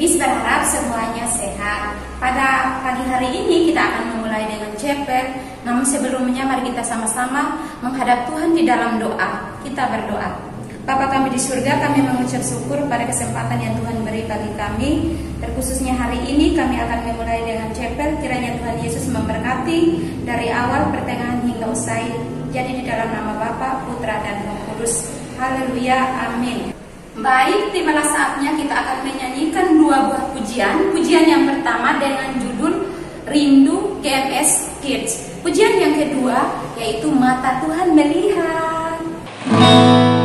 Miss berharap semuanya sehat. Pada pagi hari ini kita akan memulai dengan chapel. Namun sebelumnya mari kita sama-sama menghadap Tuhan di dalam doa. Kita berdoa. Bapa kami di surga, kami mengucap syukur pada kesempatan yang Tuhan beri bagi kami. Terkhususnya hari ini kami akan memulai dengan chapel. Kiranya Tuhan Yesus memberkati dari awal, pertengahan hingga usai. Jadi di dalam nama Bapa, Putra dan Roh Kudus. Haleluya, amin. Baik, tibalah saatnya kita akan menyanyikan dua buah pujian. Pujian yang pertama dengan judul Rindu GMS Kids. Pujian yang kedua yaitu Mata Tuhan Melihat. Yesus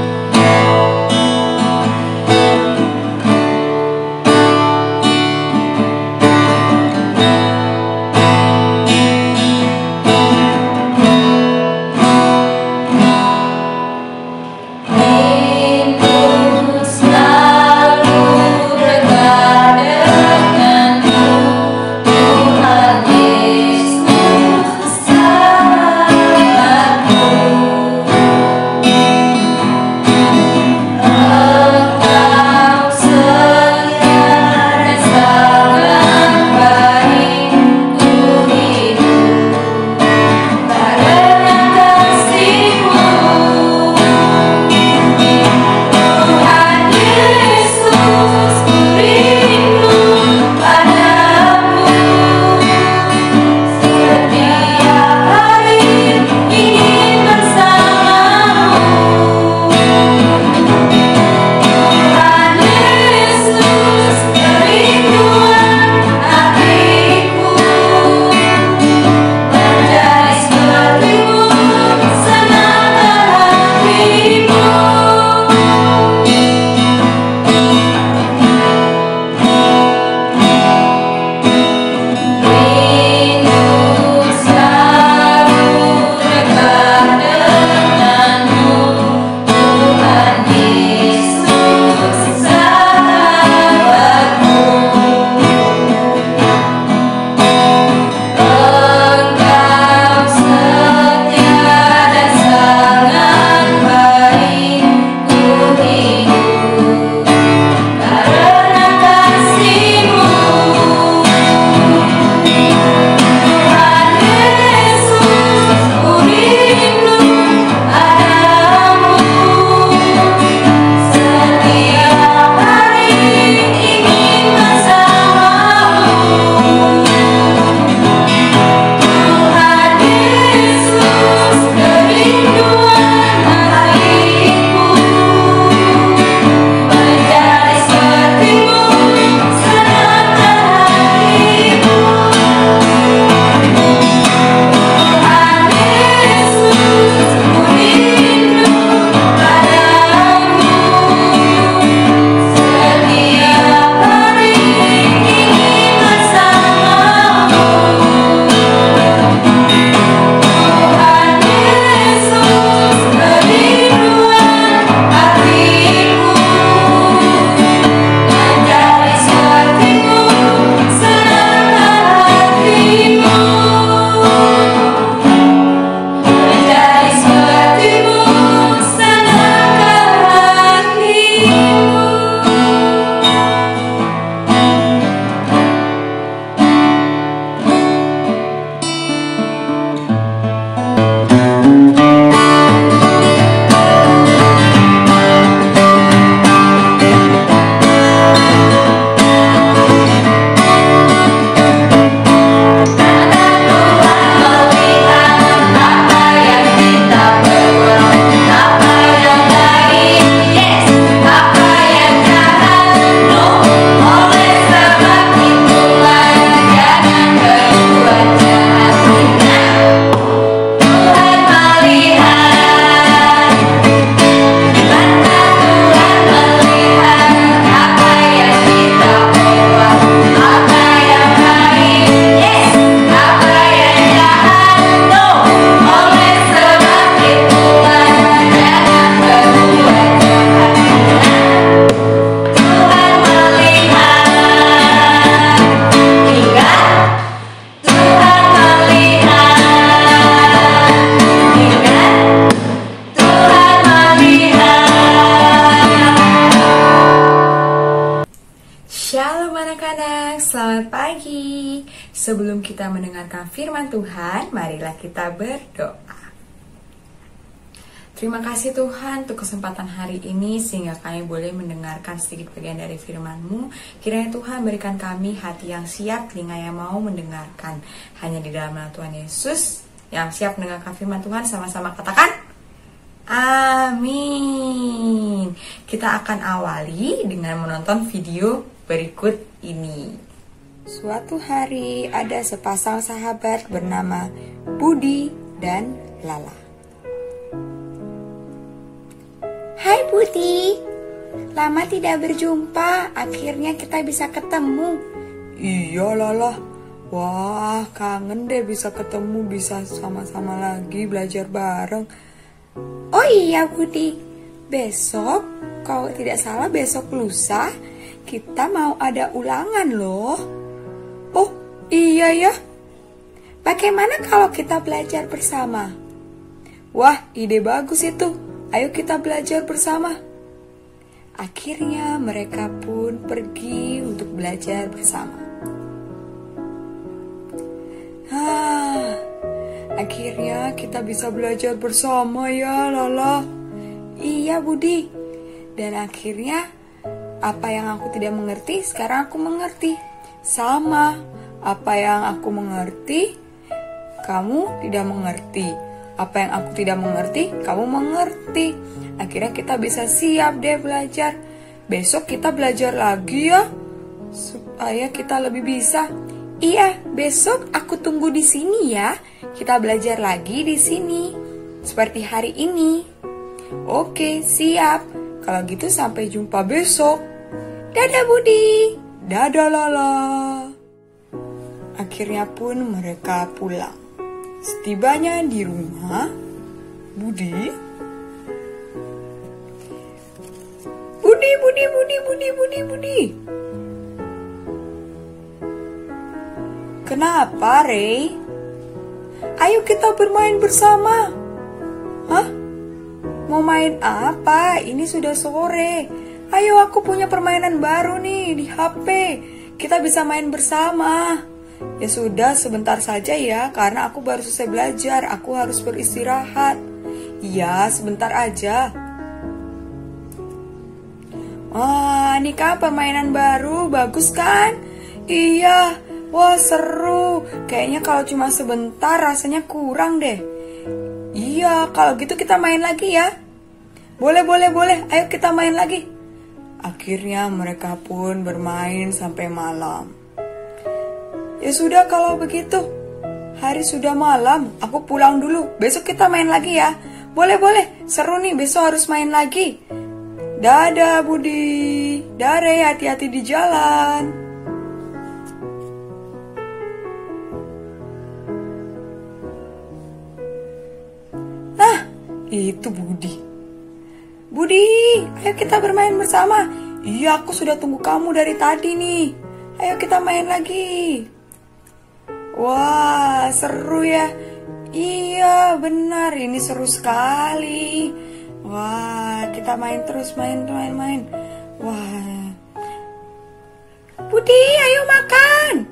Shalom anak-anak, selamat pagi. Sebelum kita mendengarkan firman Tuhan, marilah kita berdoa. Terima kasih Tuhan untuk kesempatan hari ini sehingga kami boleh mendengarkan sedikit bagian dari firman-Mu. Kiranya Tuhan berikan kami hati yang siap, telinga yang mau mendengarkan. Hanya di dalam nama Tuhan Yesus yang siap mendengarkan firman Tuhan, sama-sama katakan amin. Kita akan awali dengan menonton video berikut ini. Suatu hari ada sepasang sahabat bernama Budi dan Lala. Hai Budi, lama tidak berjumpa, akhirnya kita bisa ketemu. Iya Lala, wah kangen deh bisa ketemu, bisa sama-sama lagi belajar bareng. Oh iya Budi, besok, kalau tidak salah besok lusa, kita mau ada ulangan loh. Oh iya ya, bagaimana kalau kita belajar bersama? Wah ide bagus itu, ayo kita belajar bersama. Akhirnya mereka pun pergi untuk belajar bersama. Akhirnya kita bisa belajar bersama ya Lala. Iya Budi. Dan akhirnya apa yang aku tidak mengerti sekarang aku mengerti. Sama, apa yang aku mengerti kamu tidak mengerti. Apa yang aku tidak mengerti kamu mengerti. Akhirnya kita bisa siap deh belajar. Besok kita belajar lagi ya, supaya kita lebih bisa. Iya, besok aku tunggu di sini ya. Kita belajar lagi di sini, seperti hari ini. Oke, siap. Kalau gitu sampai jumpa besok. Dadah Budi. Dadah Lala. Akhirnya pun mereka pulang. Setibanya di rumah, Budi. Kenapa, Ray? Ayo kita bermain bersama. Hah? Mau main apa? Ini sudah sore. Ayo, aku punya permainan baru nih di HP. Kita bisa main bersama. Ya sudah, sebentar saja ya, karena aku baru selesai belajar. Aku harus beristirahat. Iya, sebentar aja. Wah, ini kan permainan baru, bagus kan? Iya. Wah seru, kayaknya kalau cuma sebentar rasanya kurang deh. Iya, kalau gitu kita main lagi ya. Boleh, ayo kita main lagi. Akhirnya mereka pun bermain sampai malam. Ya sudah kalau begitu, hari sudah malam, aku pulang dulu. Besok kita main lagi ya. Boleh, seru nih, besok harus main lagi. Dadah Budi, Dare, hati-hati di jalan. Itu Budi, ayo kita bermain bersama. Iya, aku sudah tunggu kamu dari tadi nih. Ayo kita main lagi. Wah, seru ya. Iya, benar, ini seru sekali. Wah, kita main terus, main. Wah. Budi, ayo makan.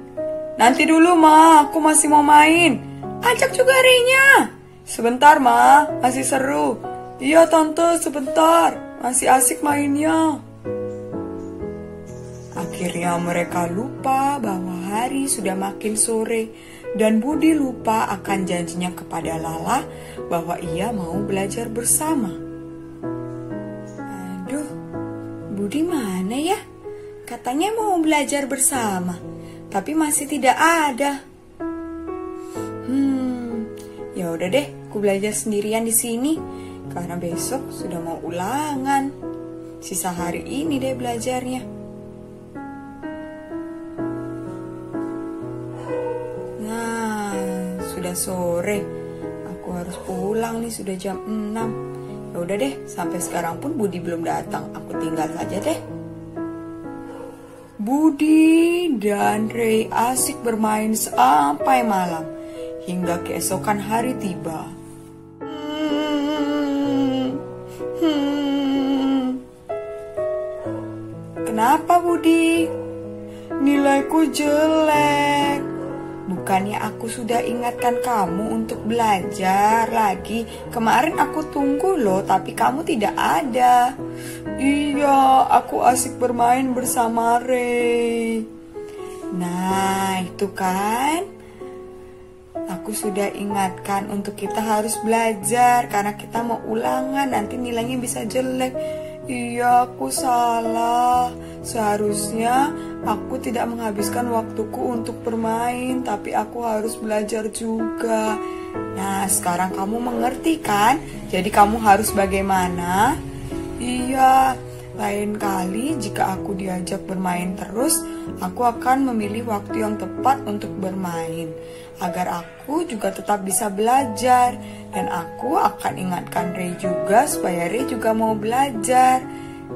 Nanti dulu, Ma, aku masih mau main. Ajak juga Renya. Sebentar, Ma, masih seru. Iya, Tante, sebentar. Masih asik mainnya. Akhirnya mereka lupa bahwa hari sudah makin sore. Dan Budi lupa akan janjinya kepada Lala bahwa ia mau belajar bersama. Aduh, Budi mana ya? Katanya mau belajar bersama, tapi masih tidak ada. Ya udah deh, aku belajar sendirian di sini karena besok sudah mau ulangan. Sisa hari ini deh belajarnya. Nah, sudah sore. Aku harus pulang nih, sudah jam 6. Ya udah deh, sampai sekarang pun Budi belum datang. Aku tinggal saja deh. Budi dan Ray asik bermain sampai malam. Hingga keesokan hari tiba. Kenapa Budi? nilaiku jelek. Bukannya aku sudah ingatkan kamu untuk belajar lagi. Kemarin aku tunggu loh, tapi kamu tidak ada. Iya, aku asik bermain bersama Ray. Nah, itu kan. Aku sudah ingatkan untuk kita harus belajar karena kita mau ulangan, nanti nilainya bisa jelek. Iya, aku salah. Seharusnya aku tidak menghabiskan waktuku untuk bermain, tapi aku harus belajar juga. Nah, sekarang kamu mengerti kan? Jadi kamu harus bagaimana? Iya, lain kali jika aku diajak bermain terus, aku akan memilih waktu yang tepat untuk bermain, agar aku juga tetap bisa belajar. Dan aku akan ingatkan Ray juga supaya Ray juga mau belajar.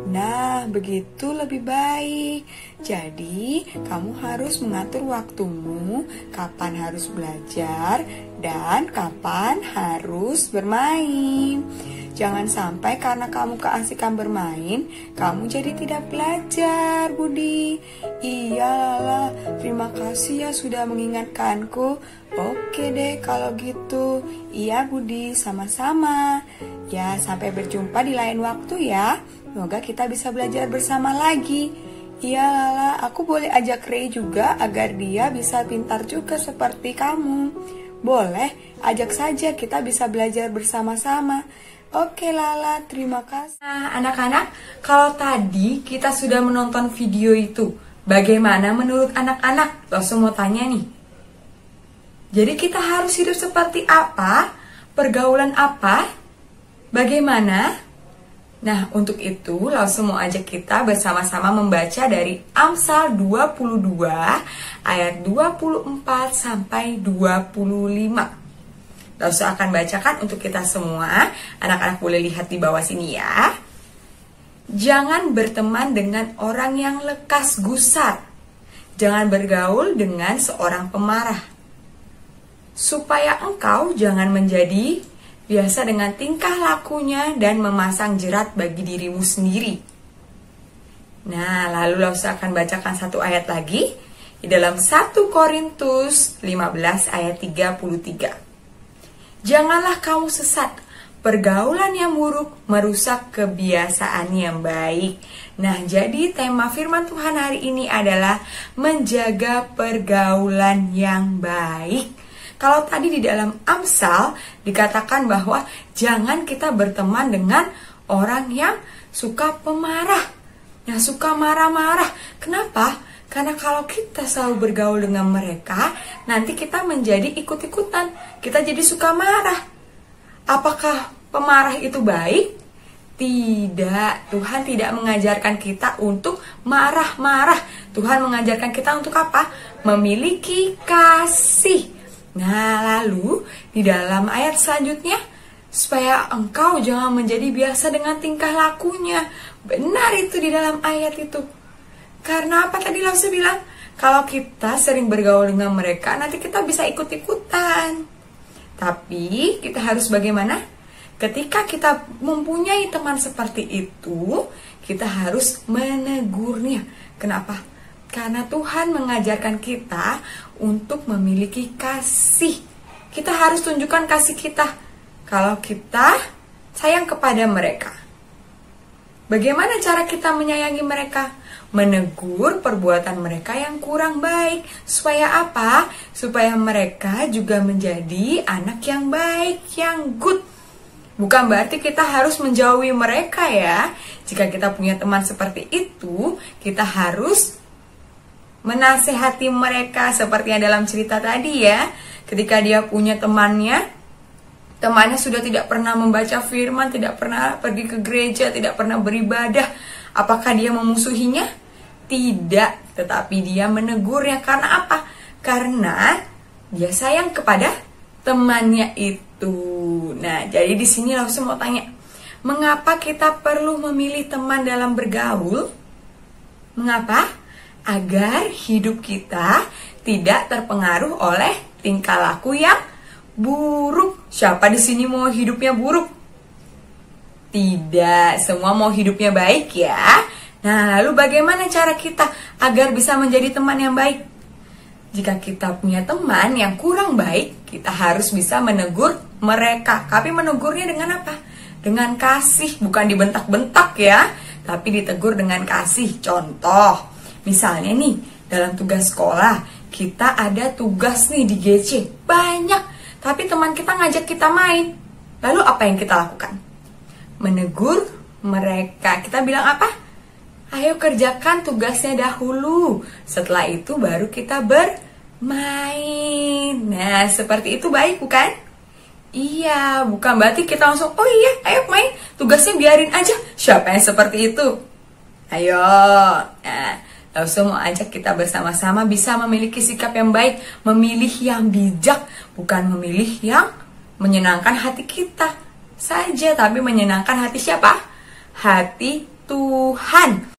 Nah, begitu lebih baik. Jadi, kamu harus mengatur waktumu, kapan harus belajar dan kapan harus bermain. Jangan sampai karena kamu keasikan bermain, kamu jadi tidak belajar, Budi. Iya, Lala, terima kasih ya sudah mengingatkanku. Oke deh kalau gitu. Iya, Budi, sama-sama. Ya, sampai berjumpa di lain waktu ya. Semoga kita bisa belajar bersama lagi. Iya, Lala, aku boleh ajak Ray juga agar dia bisa pintar juga seperti kamu. Boleh, ajak saja, kita bisa belajar bersama-sama. Oke Lala, terima kasih. Nah, anak-anak, kalau tadi kita sudah menonton video itu, bagaimana menurut anak-anak? Langsung mau tanya nih. Jadi kita harus hidup seperti apa? Pergaulan apa? Bagaimana? Nah, untuk itu langsung mau ajak kita bersama-sama membaca dari Amsal 22 ayat 24 sampai 25. Langsung akan bacakan untuk kita semua. Anak-anak boleh lihat di bawah sini ya. Jangan berteman dengan orang yang lekas gusar. Jangan bergaul dengan seorang pemarah. Supaya engkau jangan menjadi biasa dengan tingkah lakunya dan memasang jerat bagi dirimu sendiri. Nah, lalu langsung akan bacakan satu ayat lagi di dalam 1 Korintus 15 ayat 33. Janganlah kamu sesat, pergaulan yang buruk merusak kebiasaan yang baik. Nah, jadi tema firman Tuhan hari ini adalah menjaga pergaulan yang baik. Kalau tadi di dalam Amsal dikatakan bahwa jangan kita berteman dengan orang yang suka pemarah, yang suka marah-marah. Kenapa? Karena kalau kita selalu bergaul dengan mereka, nanti kita menjadi ikut-ikutan. Kita jadi suka marah. Apakah pemarah itu baik? Tidak. Tuhan tidak mengajarkan kita untuk marah-marah. Tuhan mengajarkan kita untuk apa? Memiliki kasih. Nah, lalu di dalam ayat selanjutnya, supaya engkau jangan menjadi biasa dengan tingkah lakunya. Benar itu di dalam ayat itu. Karena apa tadi langsung bilang? Kalau kita sering bergaul dengan mereka, nanti kita bisa ikut-ikutan. Tapi kita harus bagaimana? Ketika kita mempunyai teman seperti itu, kita harus menegurnya. Kenapa? Karena Tuhan mengajarkan kita untuk memiliki kasih. Kita harus tunjukkan kasih kita. Kalau kita sayang kepada mereka. Bagaimana cara kita menyayangi mereka? Menegur perbuatan mereka yang kurang baik. Supaya apa? Supaya mereka juga menjadi anak yang baik, yang good. Bukan berarti kita harus menjauhi mereka ya. Jika kita punya teman seperti itu, kita harus menasehati mereka seperti yang dalam cerita tadi ya. Ketika dia punya temannya sudah tidak pernah membaca firman, tidak pernah pergi ke gereja, tidak pernah beribadah. Apakah dia memusuhinya? Tidak, tetapi dia menegurnya. Karena apa? Karena dia sayang kepada temannya itu. Nah, jadi di sini langsung mau tanya, mengapa kita perlu memilih teman dalam bergaul? Mengapa? Agar hidup kita tidak terpengaruh oleh tingkah laku yang buruk. Siapa di sini mau hidupnya buruk? Tidak, semua mau hidupnya baik ya. Nah, lalu bagaimana cara kita agar bisa menjadi teman yang baik? Jika kita punya teman yang kurang baik, kita harus bisa menegur mereka. Tapi menegurnya dengan apa? Dengan kasih, bukan dibentak-bentak ya, tapi ditegur dengan kasih. Contoh, misalnya nih, dalam tugas sekolah, kita ada tugas nih di GC, banyak, tapi teman kita ngajak kita main. Lalu apa yang kita lakukan? Menegur mereka. Kita bilang apa? Ayo kerjakan tugasnya dahulu. Setelah itu baru kita bermain. Nah, seperti itu baik bukan? Iya, bukan berarti kita langsung, oh iya, ayo main, tugasnya biarin aja. Siapa yang seperti itu? Ayo. Nah, langsung mau ajak kita bersama-sama bisa memiliki sikap yang baik, memilih yang bijak, bukan memilih yang menyenangkan hati kita saja, tapi menyenangkan hati siapa? Hati Tuhan.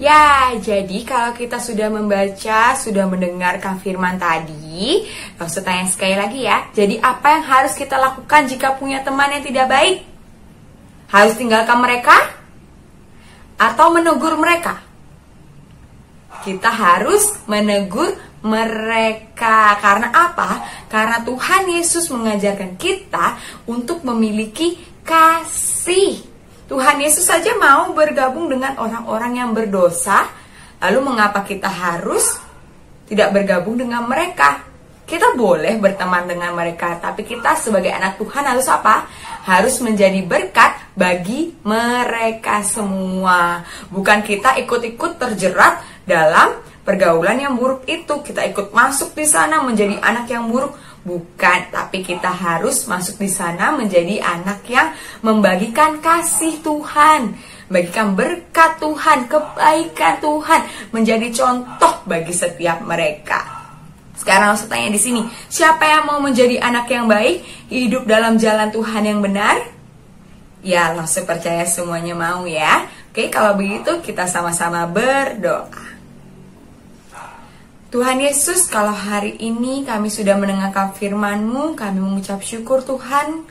Ya, jadi kalau kita sudah membaca, sudah mendengarkan firman tadi, langsung tanya sekali lagi ya. Jadi apa yang harus kita lakukan jika punya teman yang tidak baik? Harus tinggalkan mereka? Atau menegur mereka? Kita harus menegur mereka. Karena apa? Karena Tuhan Yesus mengajarkan kita untuk memiliki kasih. Tuhan Yesus saja mau bergabung dengan orang-orang yang berdosa. Lalu mengapa kita harus tidak bergabung dengan mereka? Kita boleh berteman dengan mereka, tapi kita sebagai anak Tuhan harus apa? Harus menjadi berkat bagi mereka semua. Bukan kita ikut-ikut terjerat dalam pergaulan yang buruk itu. Kita ikut masuk di sana menjadi anak yang buruk. Bukan, tapi kita harus masuk di sana menjadi anak yang membagikan kasih Tuhan, bagikan berkat Tuhan, kebaikan Tuhan, menjadi contoh bagi setiap mereka. Sekarang langsung tanya di sini, siapa yang mau menjadi anak yang baik, hidup dalam jalan Tuhan yang benar? Ya, langsung percaya semuanya mau ya. Oke, kalau begitu kita sama-sama berdoa. Tuhan Yesus, kalau hari ini kami sudah mendengarkan firman-Mu, kami mengucap syukur Tuhan.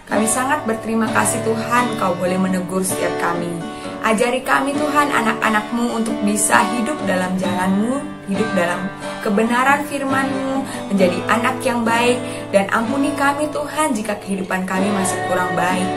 Kami sangat berterima kasih Tuhan, Kau boleh menegur setiap kami. Ajari kami Tuhan, anak-anak-Mu untuk bisa hidup dalam jalan-Mu, hidup dalam kebenaran firman-Mu, menjadi anak yang baik. Dan ampuni kami Tuhan jika kehidupan kami masih kurang baik.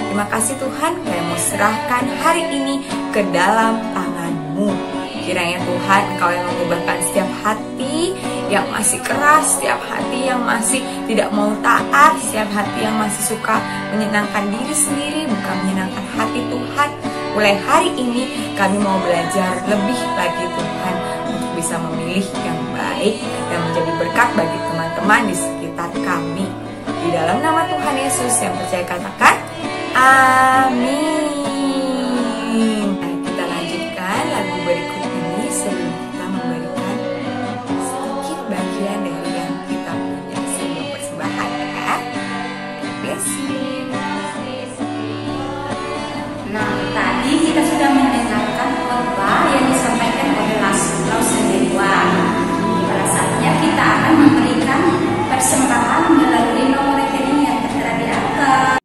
Terima kasih Tuhan, kami mau serahkan hari ini ke dalam tangan-Mu. Kiranya Tuhan, Engkau yang mengubahkan setiap hati yang masih keras, setiap hati yang masih tidak mau taat, setiap hati yang masih suka menyenangkan diri sendiri, bukan menyenangkan hati Tuhan. Mulai hari ini kami mau belajar lebih lagi Tuhan, untuk bisa memilih yang baik dan menjadi berkat bagi teman-teman di sekitar kami. Di dalam nama Tuhan Yesus yang percaya katakan, amin. Nah, kita lanjutkan lagu berikutnya sebelum kita memberikan sedikit bagian dari yang kita punya sebelum persembahan ya. Nah, tadi kita sudah mendengarkan khotbah yang disampaikan oleh Laslo Sendirian. Pada saatnya kita akan memberikan persembahan melalui nomor rekening yang tertera di atas.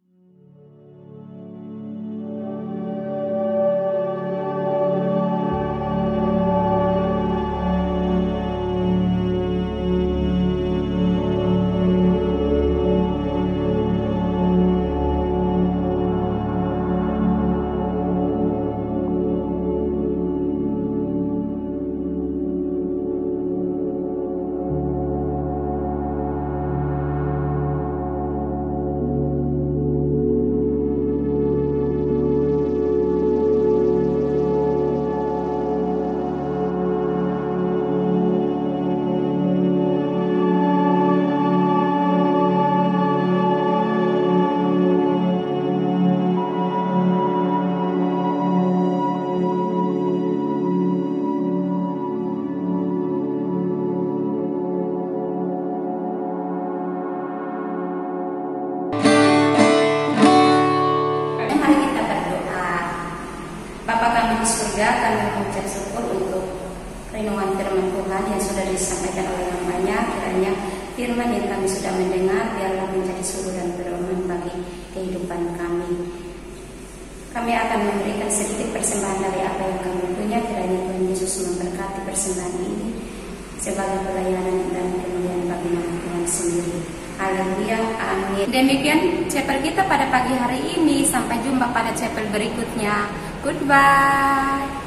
Kami mengucap syukur untuk renungan firman Tuhan yang sudah disampaikan oleh hamba-Nya. Kiranya firman yang kami sudah mendengar biarlah menjadi suluh dan pedoman bagi kehidupan kami. Kami kami akan memberikan sedikit persembahan dari apa yang kami punya. Kiranya Tuhan Yesus memberkati persembahan ini sebagai pelayanan dan kemuliaan bagi nama Tuhan sendiri. Haleluya, amin. Demikian chapel kita pada pagi hari ini. Sampai jumpa pada chapel berikutnya. Goodbye.